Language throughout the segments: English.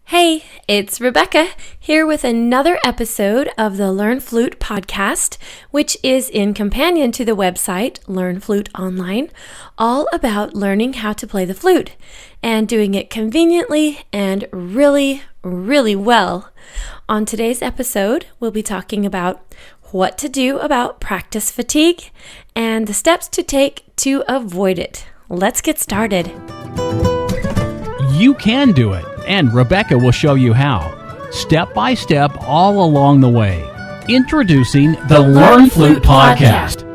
Hey, it's Rebecca here with another episode of the Learn Flute podcast, which is in companion to the website Learn Flute Online, all about learning how to play the flute and doing it conveniently and really, really well. On today's episode, we'll be talking about what to do about practice fatigue and the steps to take to avoid it. Let's get started. You can do it, and Rebecca will show you how, step by step all along the way. Introducing the Learn Flute podcast.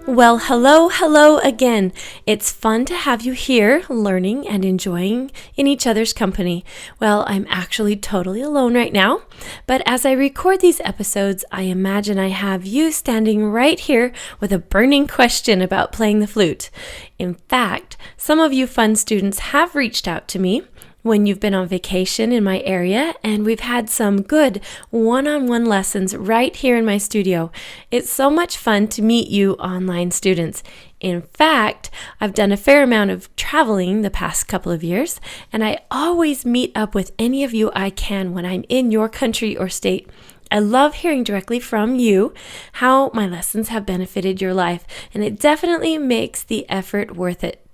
Well, hello again. It's fun to have you here learning and enjoying in each other's company. Well, I'm actually totally alone right now, but as I record these episodes, I imagine I have you standing right here with a burning question about playing the flute. In fact, some of you fun students have reached out to me when you've been on vacation in my area, and we've had some good one-on-one lessons right here in my studio. It's so much fun to meet you online students. In fact, I've done a fair amount of traveling the past couple of years, and I always meet up with any of you I can when I'm in your country or state. I love hearing directly from you how my lessons have benefited your life, and it definitely makes the effort worth it.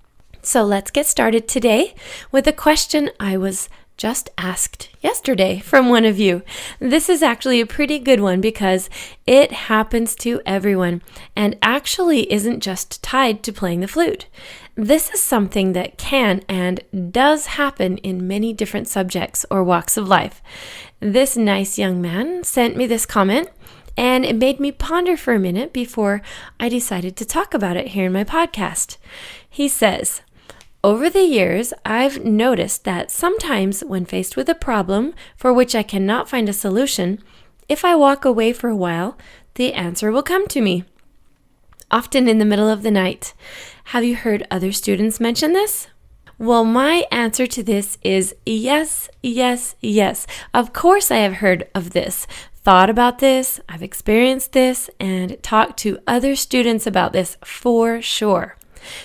So let's get started today with a question I was just asked yesterday from one of you. This is actually a pretty good one because it happens to everyone and actually isn't just tied to playing the flute. This is something that can and does happen in many different subjects or walks of life. This nice young man sent me this comment, and it made me ponder for a minute before I decided to talk about it here in my podcast. He says, "Over the years, I've noticed that sometimes when faced with a problem for which I cannot find a solution, if I walk away for a while, the answer will come to me, often in the middle of the night. Have you heard other students mention this?" Well, my answer to this is yes. Of course I have heard of this, thought about this, I've experienced this, and talked to other students about this for sure.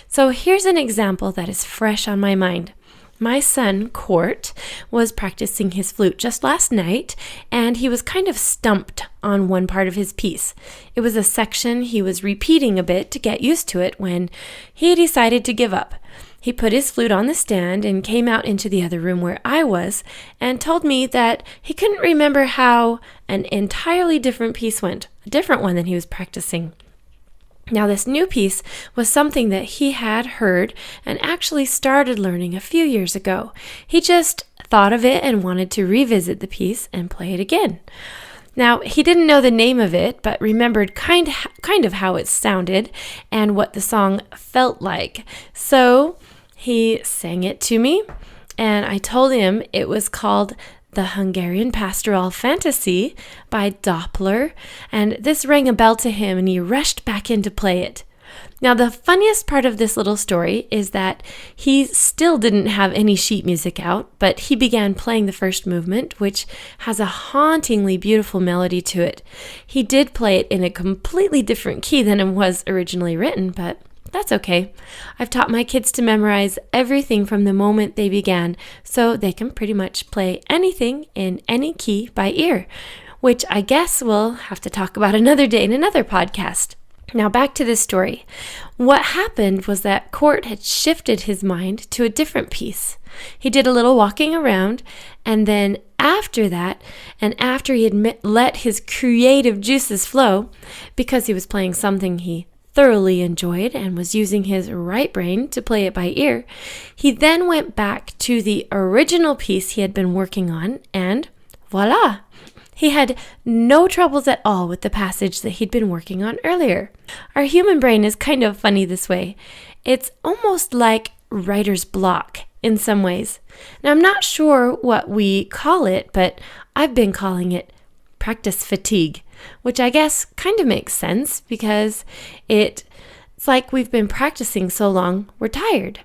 So here's an example that is fresh on my mind. My son, Court, was practicing his flute just last night, and he was kind of stumped on one part of his piece. It was a section he was repeating a bit to get used to it when he decided to give up. He put his flute on the stand and came out into the other room where I was and told me that he couldn't remember how an entirely different piece went, a different one than he was practicing. Now, this new piece was something that he had heard and actually started learning a few years ago. He just thought of it and wanted to revisit the piece and play it again. Now, he didn't know the name of it, but remembered kind of how it sounded and what the song felt like. So he sang it to me, and I told him it was called The Hungarian Pastoral Fantasy by Doppler, and this rang a bell to him and he rushed back in to play it. Now, the funniest part of this little story is that he still didn't have any sheet music out, but he began playing the first movement, which has a hauntingly beautiful melody to it. He did play it in a completely different key than it was originally written, but that's okay. I've taught my kids to memorize everything from the moment they began, so they can pretty much play anything in any key by ear, which I guess we'll have to talk about another day in another podcast. Now back to this story. What happened was that Court had shifted his mind to a different piece. He did a little walking around, and then after that, and after he had let his creative juices flow, because he was playing something he thoroughly enjoyed and was using his right brain to play it by ear, he then went back to the original piece he had been working on, and voila! He had no troubles at all with the passage that he'd been working on earlier. Our human brain is kind of funny this way. It's almost like writer's block in some ways. Now, I'm not sure what we call it, but I've been calling it practice fatigue, which I guess kind of makes sense because it's like we've been practicing so long, we're tired.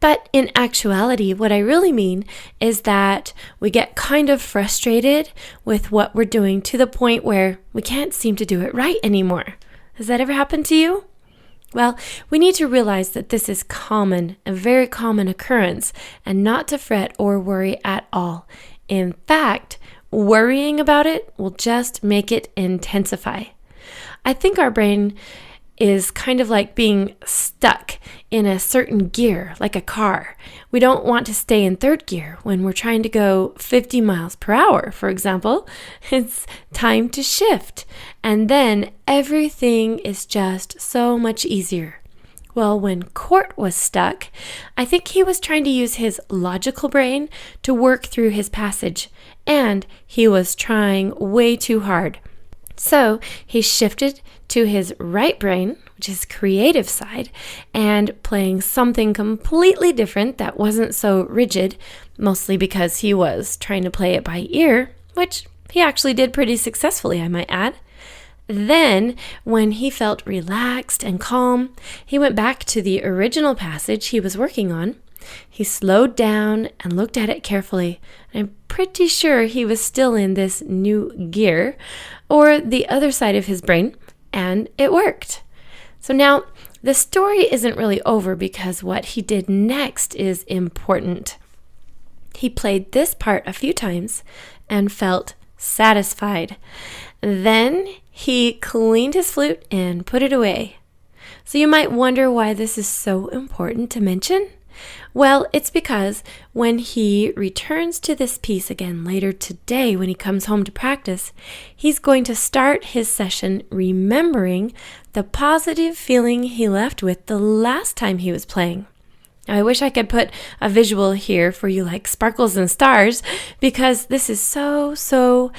But in actuality, what I really mean is that we get kind of frustrated with what we're doing to the point where we can't seem to do it right anymore. Has that ever happened to you? Well, we need to realize that this is common, a very common occurrence, and not to fret or worry at all. In fact, worrying about it will just make it intensify. I think our brain is kind of like being stuck in a certain gear, like a car. We don't want to stay in third gear when we're trying to go 50 miles per hour, for example. It's time to shift. And then everything is just so much easier. Well, when Court was stuck, I think he was trying to use his logical brain to work through his passage, and he was trying way too hard. So he shifted to his right brain, which is creative side, and playing something completely different that wasn't so rigid, mostly because he was trying to play it by ear, which he actually did pretty successfully, I might add. Then, when he felt relaxed and calm, he went back to the original passage he was working on. He slowed down and looked at it carefully. I'm pretty sure he was still in this new gear, or the other side of his brain, and it worked. So now, the story isn't really over because what he did next is important. He played this part a few times and felt satisfied. Then he cleaned his flute and put it away. So you might wonder why this is so important to mention. Well, it's because when he returns to this piece again later today, when he comes home to practice, he's going to start his session remembering the positive feeling he left with the last time he was playing. Now, I wish I could put a visual here for you like sparkles and stars, because this is so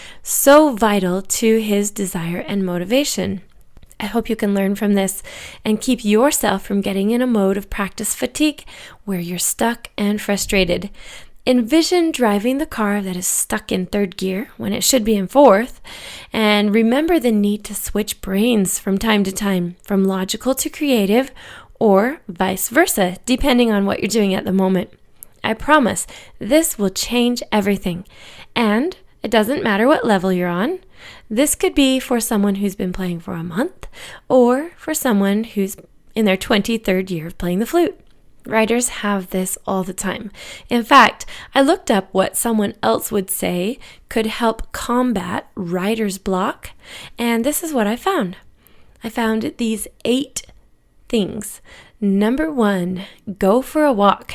vital to his desire and motivation. I hope you can learn from this and keep yourself from getting in a mode of practice fatigue where you're stuck and frustrated. Envision driving the car that is stuck in third gear when it should be in fourth, and remember the need to switch brains from time to time, from logical to creative, or vice versa, depending on what you're doing at the moment. I promise this will change everything, and it doesn't matter what level you're on. This could be for someone who's been playing for a month, or for someone who's in their 23rd year of playing the flute. Writers have this all the time. In fact, I looked up what someone else would say could help combat writer's block, and this is what I found. I found these 8 things. Number 1, go for a walk.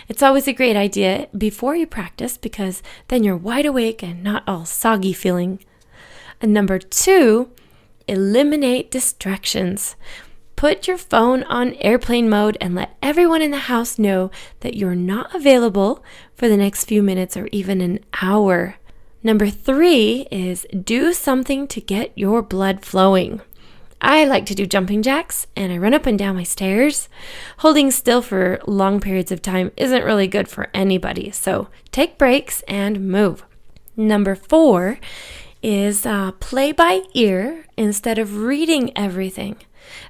It's always a great idea before you practice because then you're wide awake and not all soggy feeling. And number 2, eliminate distractions. Put your phone on airplane mode and let everyone in the house know that you're not available for the next few minutes or even an hour. Number 3 is do something to get your blood flowing. I like to do jumping jacks, and I run up and down my stairs. Holding still for long periods of time isn't really good for anybody, so take breaks and move. Number 4 is play by ear instead of reading everything.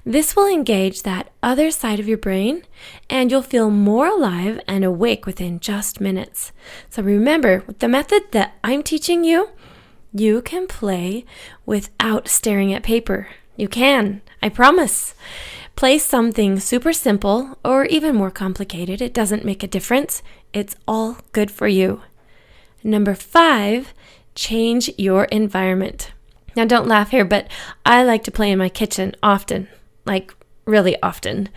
This will engage that other side of your brain, and you'll feel more alive and awake within just minutes. So remember, with the method that I'm teaching you, you can play without staring at paper. You can, I promise. Play something super simple or even more complicated. It doesn't make a difference. It's all good for you. Number 5, change your environment. Now don't laugh here, but I like to play in my kitchen often, like really often.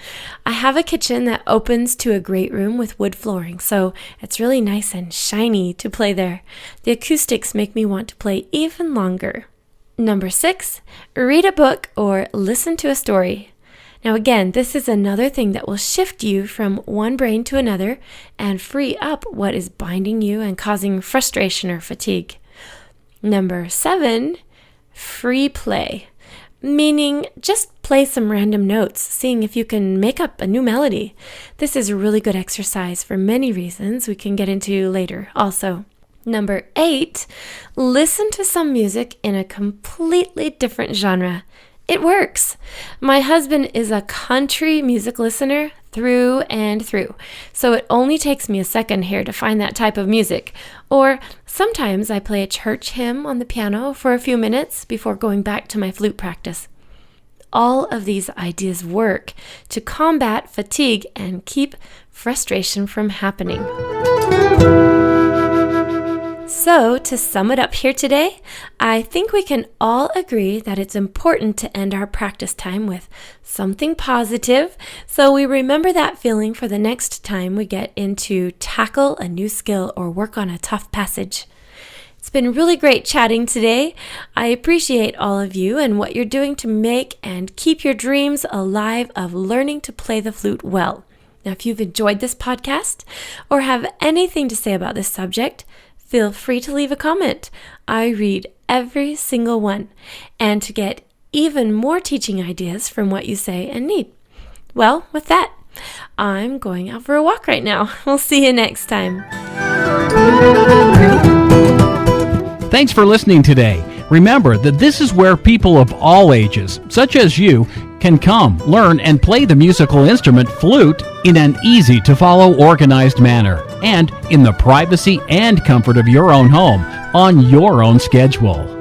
I have a kitchen that opens to a great room with wood flooring, so it's really nice and shiny to play there. The acoustics make me want to play even longer. Number 6, read a book or listen to a story. Now again, this is another thing that will shift you from one brain to another and free up what is binding you and causing frustration or fatigue. Number 7, free play, meaning just play some random notes, seeing if you can make up a new melody. This is a really good exercise for many reasons we can get into later also. Number 8, listen to some music in a completely different genre. It works. My husband is a country music listener through and through, so it only takes me a second here to find that type of music. Or sometimes I play a church hymn on the piano for a few minutes before going back to my flute practice. All of these ideas work to combat fatigue and keep frustration from happening. So, to sum it up here today, I think we can all agree that it's important to end our practice time with something positive, so we remember that feeling for the next time we get into tackle a new skill or work on a tough passage. It's been really great chatting today. I appreciate all of you and what you're doing to make and keep your dreams alive of learning to play the flute well. Now, if you've enjoyed this podcast or have anything to say about this subject, feel free to leave a comment. I read every single one, and to get even more teaching ideas from what you say and need. Well, with that, I'm going out for a walk right now. We'll see you next time. Thanks for listening today. Remember that this is where people of all ages, such as you, can come, learn, and play the musical instrument flute in an easy-to-follow, organized manner, and in the privacy and comfort of your own home, on your own schedule.